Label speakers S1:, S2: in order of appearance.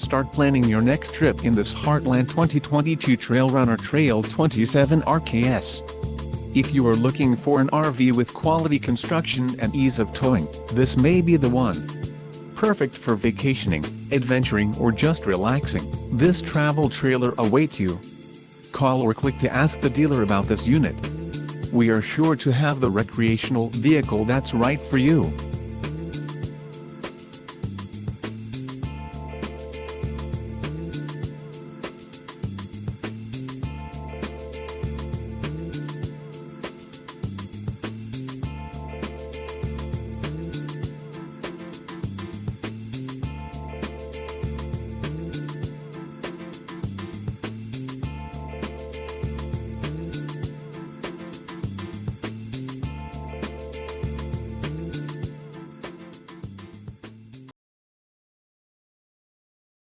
S1: start planning your next trip in this Heartland 2022 Trail Runner Trail 27 RKS. If you are looking for an RV with quality construction and ease of towing, this may be the one. Perfect for vacationing, adventuring or just relaxing, this travel trailer awaits you. Call or click to ask the dealer about this unit. We are sure to have the recreational vehicle that's right for you.